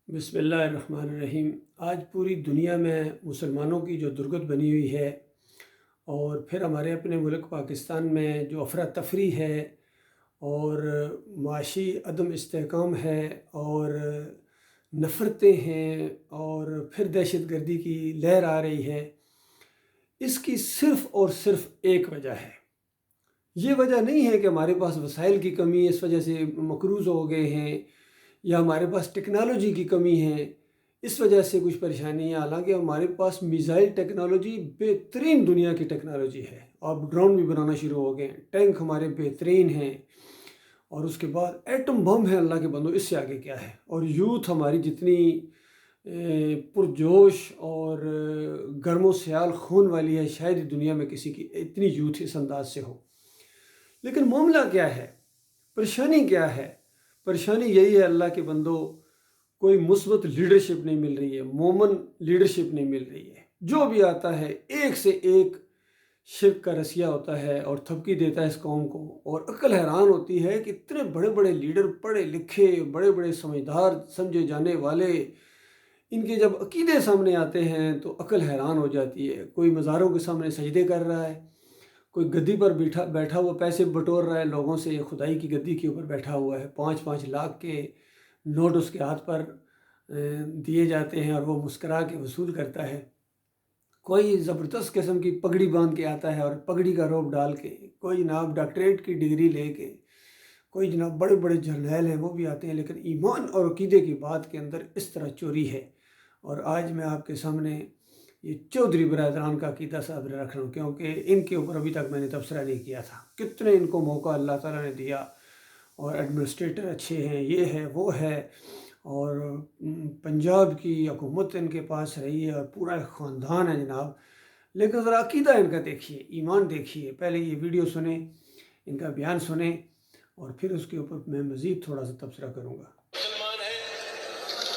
بسم اللہ الرحمن الرحیم۔ آج پوری دنیا میں مسلمانوں کی جو درگت بنی ہوئی ہے، اور پھر ہمارے اپنے ملک پاکستان میں جو افراتفری ہے اور معاشی عدم استحکام ہے اور نفرتیں ہیں اور پھر دہشت گردی کی لہر آ رہی ہے، اس کی صرف اور صرف ایک وجہ ہے۔ یہ وجہ نہیں ہے کہ ہمارے پاس وسائل کی کمی ہے، اس وجہ سے مقروض ہو گئے ہیں، یا ہمارے پاس ٹیکنالوجی کی کمی ہے اس وجہ سے کچھ پریشانی ہے۔ حالانکہ ہمارے پاس میزائل ٹیکنالوجی بہترین دنیا کی ٹیکنالوجی ہے، اب ڈرون بھی بنانا شروع ہو گئے ہیں، ٹینک ہمارے بہترین ہیں، اور اس کے بعد ایٹم بم ہے۔ اللہ کے بندو، اس سے آگے کیا ہے؟ اور یوتھ ہماری جتنی پرجوش اور گرم و سیال خون والی ہے، شاید دنیا میں کسی کی اتنی یوتھ اس انداز سے ہو۔ لیکن معاملہ کیا ہے؟ پریشانی کیا ہے؟ پریشانی یہی ہے اللہ کے بندو، کوئی مثبت لیڈرشپ نہیں مل رہی ہے، مومن لیڈرشپ نہیں مل رہی ہے۔ جو بھی آتا ہے ایک سے ایک شرک کا رسیہ ہوتا ہے اور تھپکی دیتا ہے اس قوم کو، اور عقل حیران ہوتی ہے کہ اتنے بڑے بڑے لیڈر، پڑھے لکھے، بڑے بڑے سمجھدار سمجھے جانے والے، ان کے جب عقیدے سامنے آتے ہیں تو عقل حیران ہو جاتی ہے۔ کوئی مزاروں کے سامنے سجدے کر رہا ہے، کوئی گدی پر بیٹھا ہوا پیسے بٹور رہا ہے لوگوں سے، خدائی کی گدی کے اوپر بیٹھا ہوا ہے، 5-5 لاکھ کے نوٹ اس کے ہاتھ پر دیے جاتے ہیں اور وہ مسکرا کے وصول کرتا ہے۔ کوئی زبردست قسم کی پگڑی باندھ کے آتا ہے اور پگڑی کا روب ڈال کے، کوئی جناب ڈاکٹریٹ کی ڈگری لے کے، کوئی جناب بڑے بڑے جرنیل ہیں وہ بھی آتے ہیں، لیکن ایمان اور عقیدے کی بات کے اندر اس طرح چوری ہے۔ اور آج میں آپ کے سامنے یہ چودھری برادران کا عقیدہ صاحب رکھ رہا ہوں، کیونکہ ان کے اوپر ابھی تک میں نے تبصرہ نہیں کیا تھا۔ کتنے ان کو موقع اللہ تعالیٰ نے دیا، اور ایڈمنسٹریٹر اچھے ہیں، یہ ہے وہ ہے، اور پنجاب کی حکومت ان کے پاس رہی ہے اور پورا ایک خاندان ہے جناب۔ لیکن ذرا عقیدہ ان کا دیکھیے، ایمان دیکھیے۔ پہلے یہ ویڈیو سنیں، ان کا بیان سنیں، اور پھر اس کے اوپر میں مزید تھوڑا سا تبصرہ کروں گا۔ مسلمان ہے،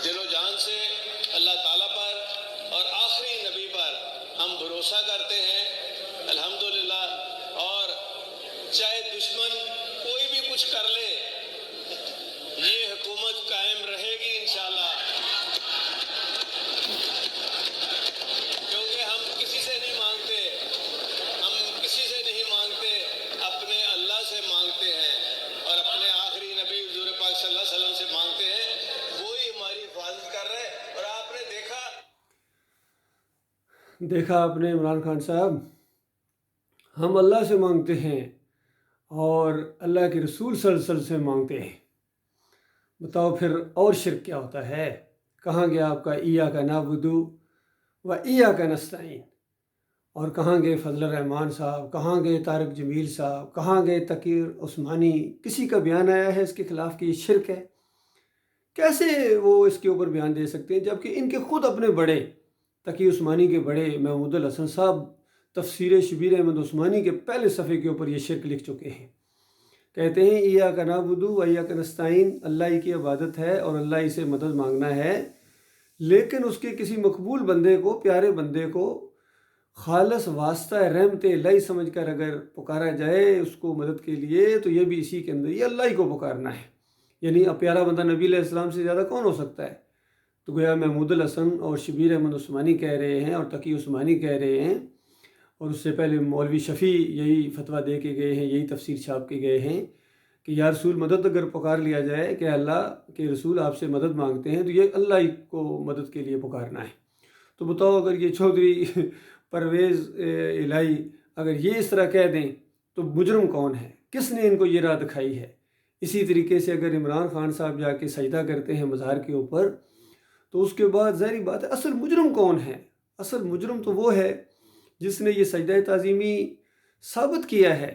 دل و جان سے اللہ تعالیٰ پر اور آخری نبی پر ہم بھروسہ کرتے ہیں الحمدللہ، اور چاہے دشمن کوئی بھی کچھ کر لے، یہ حکومت قائم رہے گی انشاءاللہ، کیونکہ ہم کسی سے نہیں مانگتے، اپنے اللہ سے مانگتے ہیں اور اپنے آخری نبی حضور پاک صلی اللہ علیہ وسلم سے مانگتے ہیں، وہی ہماری حفاظت کر رہے ہیں۔ اور آپ نے دیکھا آپ نے عمران خان صاحب، ہم اللہ سے مانگتے ہیں اور اللہ کے رسول صلی اللہ علیہ وسلم سے مانگتے ہیں۔ بتاؤ پھر اور شرک کیا ہوتا ہے؟ کہاں گیا آپ کا ایاک نعبد و ایاک نستعین؟ اور کہاں گئے فضل الرحمان صاحب؟ کہاں گئے طارق جمیل صاحب؟ کہاں گئے تقی عثمانی؟ کسی کا بیان آیا ہے اس کے خلاف کہ یہ شرک ہے؟ کیسے وہ اس کے اوپر بیان دے سکتے ہیں، جبکہ ان کے خود اپنے بڑے، تقی عثمانی کے بڑے محمود الحسن صاحب تفسیر شبیر احمد عثمانی کے پہلے صفحے کے اوپر یہ شرک لکھ چکے ہیں۔ کہتے ہیں ایاک نعبد و ایاک نستعین، اللہ ہی کی عبادت ہے اور اللہ ہی سے مدد مانگنا ہے، لیکن اس کے کسی مقبول بندے کو، پیارے بندے کو خالص واسطہ رحمت الہی سمجھ کر اگر پکارا جائے اس کو مدد کے لیے، تو یہ بھی اسی کے اندر، یہ اللہ ہی کو پکارنا ہے۔ یعنی اب پیارا بندہ نبی علیہ السلام سے زیادہ کون ہو سکتا ہے؟ تو گویا محمود الحسن اور شبیر احمد عثمانی کہہ رہے ہیں اور تقی عثمانی کہہ رہے ہیں، اور اس سے پہلے مولوی شفیع یہی فتویٰ دے کے گئے ہیں، یہی تفسیر چھاپ کے گئے ہیں کہ یا رسول مدد اگر پکار لیا جائے کہ اللہ کے رسول آپ سے مدد مانگتے ہیں، تو یہ اللہ ہی کو مدد کے لیے پکارنا ہے۔ تو بتاؤ اگر یہ چودھری پرویز الہی اگر یہ اس طرح کہہ دیں تو مجرم کون ہے؟ کس نے ان کو یہ راہ دکھائی ہے؟ اسی طریقے سے اگر عمران خان صاحب جا کے سجدہ کرتے ہیں مزار کے اوپر، تو اس کے بعد ظاہری بات ہے اصل مجرم کون ہے؟ اصل مجرم تو وہ ہے جس نے یہ سجدہ تعظیمی ثابت کیا ہے،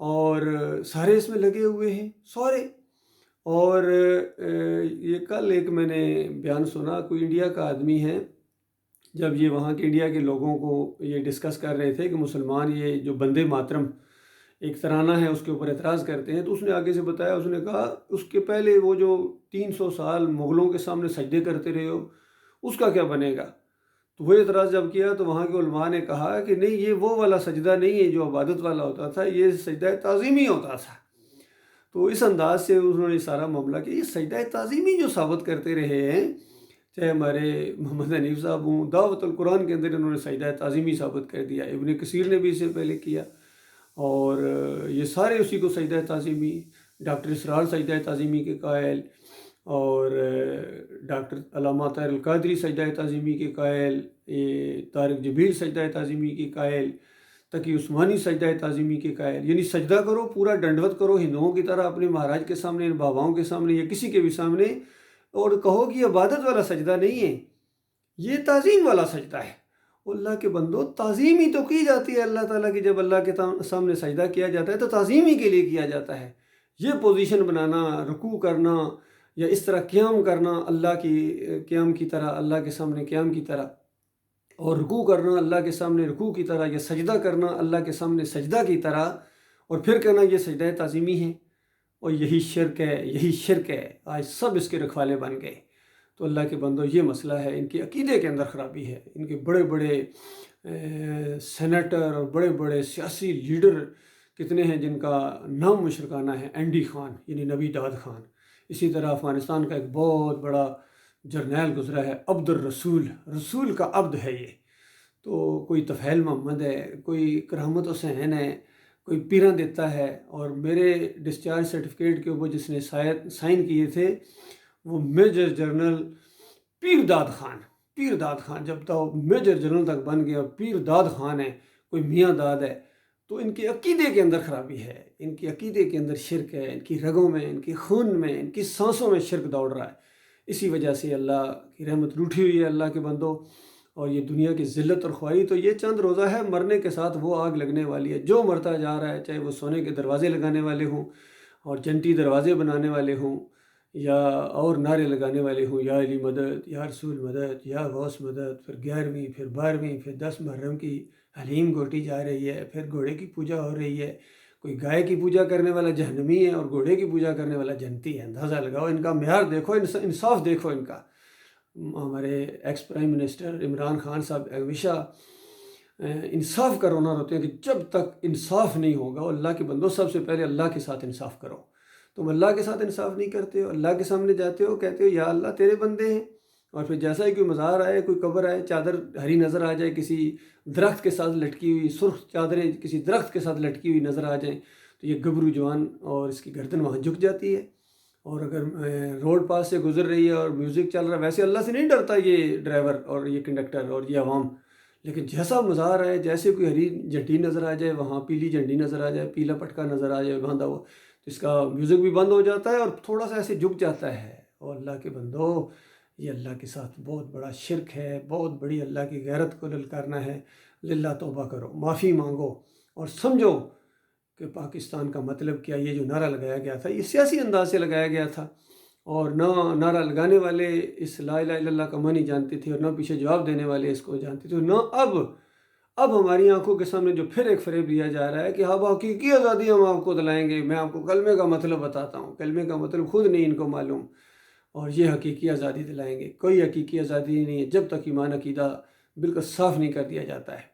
اور سارے اس میں لگے ہوئے ہیں، سارے۔ اور یہ کل ایک میں نے بیان سنا، کوئی انڈیا کا آدمی ہے، جب یہ وہاں کے انڈیا کے لوگوں کو یہ ڈسکس کر رہے تھے کہ مسلمان یہ جو بندے ماترم ایک ترانہ ہے اس کے اوپر اعتراض کرتے ہیں، تو اس نے آگے سے بتایا، اس نے کہا اس کے پہلے وہ جو 300 سال مغلوں کے سامنے سجدے کرتے رہے ہو، اس کا کیا بنے گا؟ تو وہ اعتراض جب کیا تو وہاں کے علماء نے کہا کہ نہیں، یہ وہ والا سجدہ نہیں ہے جو عبادت والا ہوتا تھا، یہ سجدہ تعظیمی ہوتا تھا۔ تو اس انداز سے انہوں نے سارا معاملہ کہ یہ سجدہ تعظیمی جو ثابت کرتے رہے ہیں، چاہے ہمارے محمد حنیف صاحب ہوں، دعوت القرآن کے اندر انہوں نے سجدہ تعظیمی ثابت کر دیا، ابن کثیر نے بھی اس سے پہلے کیا، اور یہ سارے اسی کو سجدہ تعظیمی، ڈاکٹر اسرار سجدہ تعظیمی کے قائل، اور ڈاکٹر علامہ طاہر القادری سجدہ تعظیمی کے قائل، یہ طارق جبیل سجدہ تعظیمی کے قائل، تقی عثمانی سجدہ تعظیمی کے قائل، یعنی سجدہ کرو، پورا ڈنڈوت کرو ہندوؤں کی طرح اپنے مہاراج کے سامنے، ان باباؤں کے سامنے یا کسی کے بھی سامنے، اور کہو کہ یہ عبادت والا سجدہ نہیں ہے، یہ تعظیم والا سجدہ ہے۔ اللہ کے بندو، تعظیم ہی تو کی جاتی ہے اللہ تعالیٰ کی، جب اللہ کے سامنے سجدہ کیا جاتا ہے تو تعظیم ہی کے لیے کیا جاتا ہے۔ یہ پوزیشن بنانا، رکوع کرنا یا اس طرح قیام کرنا اللہ کی قیام کی طرح، اللہ کے سامنے قیام کی طرح، اور رکوع کرنا اللہ کے سامنے رکوع کی طرح، یا سجدہ کرنا اللہ کے سامنے سجدہ کی طرح، اور پھر کہنا یہ سجدہ تعظیمی ہے، اور یہی شرک ہے، یہی شرک ہے۔ آج سب اس کے رکھوالے بن گئے۔ تو اللہ کے بندو، یہ مسئلہ ہے، ان کے عقیدے کے اندر خرابی ہے۔ ان کے بڑے بڑے سینیٹر اور بڑے بڑے سیاسی لیڈر کتنے ہیں جن کا نام مشرکانہ ہے، اینڈی خان یعنی نبی داد خان۔ اسی طرح افغانستان کا ایک بہت بڑا جرنیل گزرا ہے، عبد الرسول، رسول کا عبد ہے یہ۔ تو کوئی طفیل محمد ہے، کوئی کرامت حسین ہے، کوئی پیراں دیتا ہے، اور میرے ڈسچارج سرٹیفکیٹ کے اوپر جس نے سائن کیے تھے وہ میجر جنرل پیر داد خان۔ پیر داد خان جب تک میجر جنرل تک بن گیا، پیر داد خان ہے، کوئی میاں داد ہے۔ تو ان کے عقیدے کے اندر خرابی ہے، ان کے عقیدے کے اندر شرک ہے، ان کی رگوں میں، ان کی خون میں، ان کی سانسوں میں شرک دوڑ رہا ہے۔ اسی وجہ سے اللہ کی رحمت روٹھی ہوئی ہے اللہ کے بندوں، اور یہ دنیا کی ذلت اور خواری۔ تو یہ چند روزہ ہے، مرنے کے ساتھ وہ آگ لگنے والی ہے۔ جو مرتا جا رہا ہے، چاہے وہ سونے کے دروازے لگانے والے ہوں اور جنتی دروازے بنانے والے ہوں، یا اور نعرے لگانے والے ہوں، یا علی مدد، یا رسول مدد، یا غوث مدد، پھر 11ویں، پھر 12ویں، پھر 10 محرم کی حلیم گھوٹی جا رہی ہے، پھر گھوڑے کی پوجا ہو رہی ہے۔ کوئی گائے کی پوجا کرنے والا جہنمی ہے اور گھوڑے کی پوجا کرنے والا جنتی ہے۔ اندازہ لگاؤ، ان کا معیار دیکھو، انصاف دیکھو ان کا۔ ہمارے ex prime minister Imran Khan صاحب ہمیشہ انصاف کا رونا روتے ہیں کہ جب تک انصاف نہیں ہوگا، اللہ کے بندوں سب سے پہلے اللہ کے ساتھ انصاف کرو۔ تم اللہ کے ساتھ انصاف نہیں کرتے ہو، اللہ کے سامنے جاتے ہو، کہتے ہو یا اللہ تیرے بندے ہیں، اور پھر جیسا ہی کوئی مزار آئے، کوئی قبر آئے، چادر ہری نظر آ جائے کسی درخت کے ساتھ لٹکی ہوئی، سرخ چادریں کسی درخت کے ساتھ لٹکی ہوئی نظر آ جائیں، تو یہ گبرو جوان اور اس کی گردن وہاں جھک جاتی ہے۔ اور اگر روڈ پاس سے گزر رہی ہے اور میوزک چل رہا ہے، ویسے اللہ سے نہیں ڈرتا یہ ڈرائیور اور یہ کنڈکٹر اور یہ عوام، لیکن جیسا مزار آئے، جیسے کوئی ہری جھنڈی نظر آ جائے، وہاں پیلی جھنڈی نظر آ جائے، پیلا پٹکا نظر آ جائے باندھا ہوا، اس کا میوزک بھی بند ہو جاتا ہے اور تھوڑا سا ایسے جھک جاتا ہے۔ اور اللہ کے بندو، یہ اللہ کے ساتھ بہت بڑا شرک ہے، بہت بڑی اللہ کی غیرت کو للکارنا ہے۔ للہ توبہ کرو، معافی مانگو، اور سمجھو کہ پاکستان کا مطلب کیا۔ یہ جو نعرہ لگایا گیا تھا، یہ سیاسی انداز سے لگایا گیا تھا، اور نہ نعرہ لگانے والے اس لا الہ الا اللہ کا معنی جانتے تھے، اور نہ پیچھے جواب دینے والے اس کو جانتے تھے، نہ اب ہماری آنکھوں کے سامنے جو پھر ایک فریب دیا جا رہا ہے کہ اب حقیقی آزادی ہم آپ کو دلائیں گے۔ میں آپ کو کلمے کا مطلب بتاتا ہوں، کلمے کا مطلب خود نہیں ان کو معلوم، اور یہ حقیقی آزادی دلائیں گے۔ کوئی حقیقی آزادی نہیں ہے جب تک ایمان عقیدہ بالکل صاف نہیں کر دیا جاتا ہے۔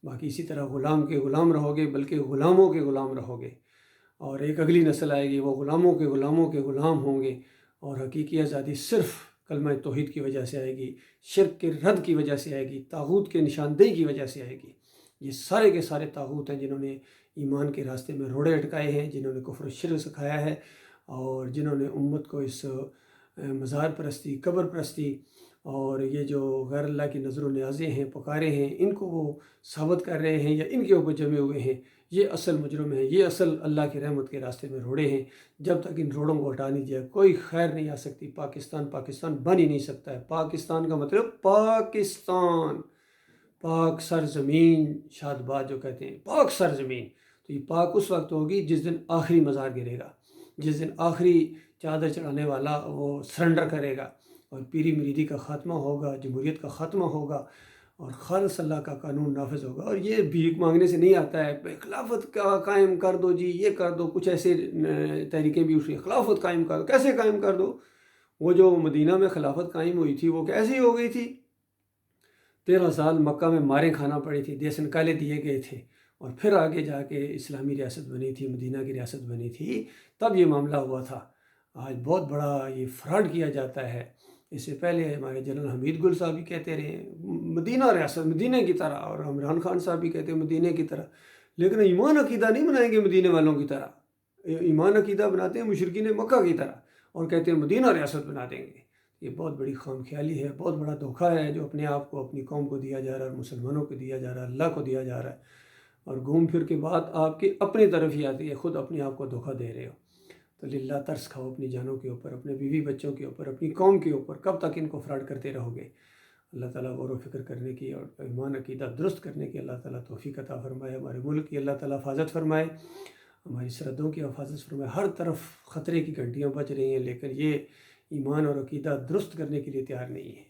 باقی اسی طرح غلام کے غلام رہو گے، بلکہ غلاموں کے غلام رہو گے، اور ایک اگلی نسل آئے گی، وہ غلاموں کے غلاموں کے غلام ہوں گے، اور حقیقی آزادی صرف کلمہ توحید کی وجہ سے آئے گی، شرک کے رد کی وجہ سے آئے گی، طاغوت کے نشاندہی کی وجہ سے آئے گی۔ یہ سارے کے سارے طاغوت ہیں جنہوں نے ایمان کے راستے میں روڑے اٹکائے ہیں، جنہوں نے کفر و شرک سکھایا ہے، اور جنہوں نے امت کو اس مزار پرستی، قبر پرستی اور یہ جو غیر اللہ کی نظر و نیازیں ہیں، پکارے ہیں، ان کو وہ ثابت کر رہے ہیں یا ان کے اوپر جمے ہوئے ہیں۔ یہ اصل مجرم ہیں، یہ اصل اللہ کی رحمت کے راستے میں روڑے ہیں۔ جب تک ان روڑوں کو ہٹا نہیں جائے کوئی خیر نہیں آ سکتی۔ پاکستان بن ہی نہیں سکتا ہے۔ پاکستان کا مطلب پاکستان، پاک سرزمین، شادباد جو کہتے ہیں، پاک سرزمین۔ تو یہ پاک اس وقت ہوگی جس دن آخری مزار گرے گا، جس دن آخری چادر چڑھانے والا وہ سرنڈر کرے گا، اور پیری مریدی کا خاتمہ ہوگا، جمہوریت کا خاتمہ ہوگا، اور خالص اللہ کا قانون نافذ ہوگا۔ اور یہ بھیک مانگنے سے نہیں آتا ہے، خلافت کا قائم کر دو جی، یہ کر دو، کچھ ایسے تحریکیں بھی اٹھی، خلافت قائم کر دو۔ کیسے قائم کر دو؟ وہ جو مدینہ میں خلافت قائم ہوئی تھی وہ کیسی ہو گئی تھی؟ 13 سال مکہ میں ماریں کھانا پڑی تھی، دیس نکالے دیے گئے تھے، اور پھر آگے جا کے اسلامی ریاست بنی تھی، مدینہ کی ریاست بنی تھی، تب یہ معاملہ ہوا تھا۔ آج بہت بڑا یہ فراڈ کیا جاتا ہے، اس سے پہلے ہمارے جنرل حمید گل صاحب بھی کہتے رہے ہیں مدینہ ریاست مدینہ کی طرح، اور عمران خان صاحب بھی کہتے ہیں مدینہ کی طرح، لیکن ایمان عقیدہ نہیں بنائیں گے مدینہ والوں کی طرح، ایمان عقیدہ بناتے ہیں مشرکین مکہ کی طرح اور کہتے ہیں مدینہ ریاست بنا دیں گے۔ یہ بہت بڑی خام خیالی ہے، بہت بڑا دھوکہ ہے جو اپنے آپ کو اپنی قوم کو دیا جا رہا ہے اور مسلمانوں کو دیا جا رہا ہے، اللہ کو دیا جا رہا ہے، اور گھوم پھر کے بات آپ کی اپنی طرف ہی آتی ہے، خود اپنے آپ کو دھوکہ دے رہے ہو۔ تو للہ ترس کھاؤ اپنی جانوں کے اوپر، اپنے بیوی بچوں کے اوپر، اپنی قوم کے اوپر، کب تک ان کو فراڈ کرتے رہو گے؟ اللہ تعالیٰ غور و فکر کرنے کی اور ایمان عقیدہ درست کرنے کی اللہ تعالیٰ توفیق عطا فرمائے، ہمارے ملک کی اللہ تعالیٰ حفاظت فرمائے، ہماری سرحدوں کی حفاظت فرمائے۔ ہر طرف خطرے کی گھنٹیاں بج رہی ہیں لیکن یہ ایمان اور عقیدہ درست کرنے کے لیے تیار نہیں ہے۔